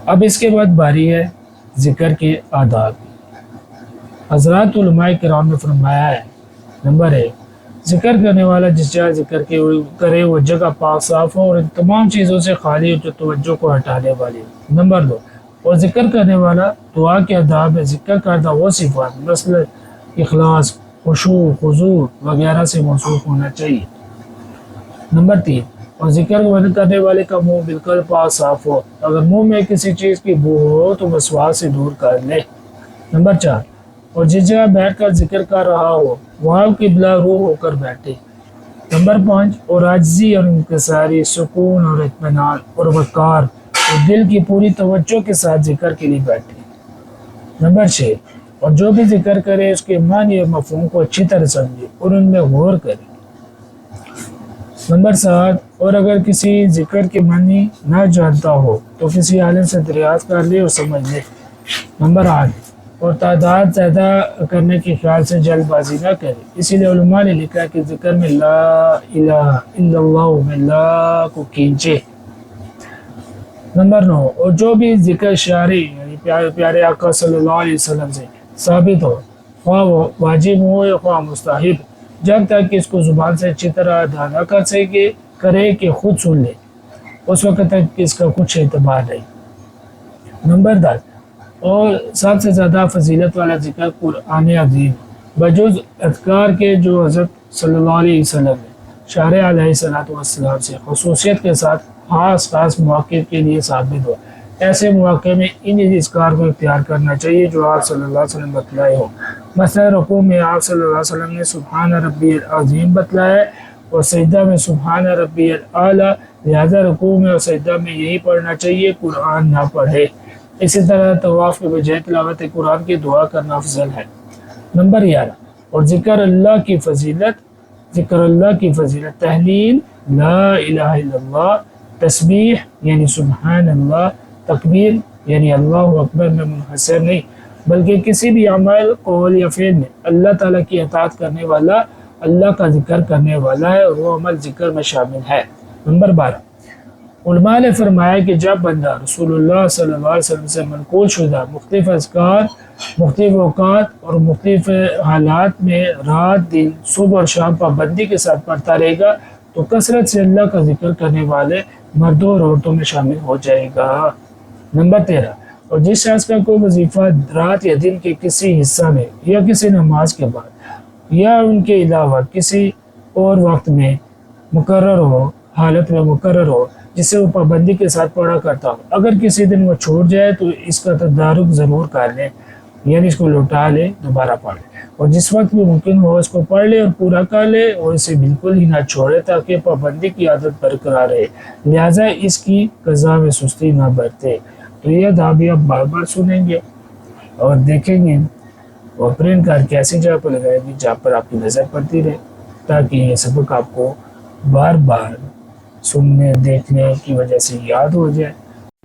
اب اس کے بعد باری ہے ذکر کے آداب۔ حضرات علماء کرام نے فرمایا ہے، نمبر 1، ذکر کرنے والا جس جگہ ذکر کرے وہ جگہ پاک صاف ہو اور ان تمام چیزوں سے خالی ہو جو توجہ کو ہٹانے والی ہو۔ نمبر 2، اور ذکر کرنے والا دعا کے آداب میں ذکر کردہ وہ صفات مثل اخلاص، خشوع، خضوع وغیرہ سے موصوف ہونا چاہیے۔ نمبر 3، اور ذکر کرنے والے کا منہ بالکل پاک صاف ہو، اگر منہ میں کسی چیز کی بو ہو تو مسواک سے دور کر لے۔ نمبر 4، اور جس جگہ بیٹھ کر ذکر کر رہا ہو وہاں قبلہ روح ہو کر بیٹھے۔ نمبر 5، اور عاجزی اور انکساری، سکون اور اطمینان اور وقار اور دل کی پوری توجہ کے ساتھ ذکر کے لیے بیٹھے۔ نمبر 6، اور جو بھی ذکر کرے اس کے معنی اور مفہوم کو اچھی طرح سمجھے اور ان میں غور کرے۔ نمبر 7، اور اگر کسی ذکر کے معنی نہ جانتا ہو تو کسی عالم سے دریافت کر لے اور سمجھ لے۔ نمبر 8، اور تعداد زیادہ کرنے کے خیال سے جلد بازی نہ کرے، اسی لیے علماء نے لکھا ہے کہ ذکر میں لا الہ الا اللہ میں لا کو کھینچے۔ نمبر 9، اور جو بھی ذکر شرعی یعنی پیارے آقا صلی اللہ علیہ وسلم سے ثابت ہو، خواہ وہ واجب ہو یا خواہ مستحب، جب تک کہ اس کو زبان سے اچھی طرح ادا نہ کر سکے کرے کہ خود سن لے، اس وقت تک اس کا کچھ اعتبار نہیں۔ نمبر 10، اور سب سے زیادہ فضیلت والا ذکر قرآن عظیم بجز اذکار کے جو حضرت صلی اللہ علیہ وسلم نے شارع علیہ السلام سے خصوصیت کے ساتھ خاص مواقع کے لیے ثابت ہو، ایسے مواقع میں ان اذکار کو اختیار کرنا چاہیے جو آپ صلی اللہ علیہ وسلم بتلائے ہو۔ مثلا رکوع میں آپ صلی اللہ علیہ وسلم نے سبحان ربی العظیم بتلایا اور سجدہ میں سبحان ربی الاعلیٰ، لہذا رکوع میں اور سجدہ میں یہی پڑھنا چاہیے، قرآن نہ پڑھے۔ اسی طرح طواف کے بجائے تلاوت قرآن کی دعا کرنا افضل ہے۔ نمبر 11، اور ذکر اللہ کی فضیلت تحلیل لا الہ الا اللہ، تسبیح یعنی سبحان اللہ، تکبیر یعنی اللہ اکبر میں منحصر نہیں بلکہ کسی بھی عمل، قول یا فعل میں اللہ تعالیٰ کی اطاعت کرنے والا اللہ کا ذکر کرنے والا ہے اور وہ عمل ذکر میں شامل ہے۔ نمبر 12، علماء نے فرمایا کہ جب بندہ رسول اللہ صلی اللہ علیہ وسلم سے منقول شدہ مختلف اذکار، مختلف اوقات اور مختلف حالات میں رات دن صبح اور شام پابندی کے ساتھ پڑھتا رہے گا تو کثرت سے اللہ کا ذکر کرنے والے مردوں اور عورتوں میں شامل ہو جائے گا۔ نمبر 13، اور جس شخص کا کوئی وظیفہ رات یا دن کے کسی حصہ میں یا کسی نماز کے بعد یا ان کے علاوہ کسی اور وقت میں مقرر ہو، حالت میں مقرر ہو جسے وہ پابندی کے ساتھ پڑھا کرتا ہو، اگر کسی دن وہ چھوٹ جائے تو اس کا تدارک ضرور کر لے، یعنی اس کو لوٹا لے، دوبارہ پڑھ لے، اور جس وقت بھی ممکن ہو اس کو پڑھ لے اور پورا کر لے اور اسے بالکل ہی نہ چھوڑے تاکہ پابندی کی عادت برقرار رہے، لہٰذا اس کی قضا میں سستی نہ برتے۔ تو یہ ادابی آپ بار بار سنیں گے اور دیکھیں گے اور پرنٹ کر کے ایسی جگہ پر لگائیں گے جہاں پر آپ کی نظر پڑتی رہے تاکہ یہ سبق آپ کو بار بار سننے دیکھنے کی وجہ سے یاد ہو جائے۔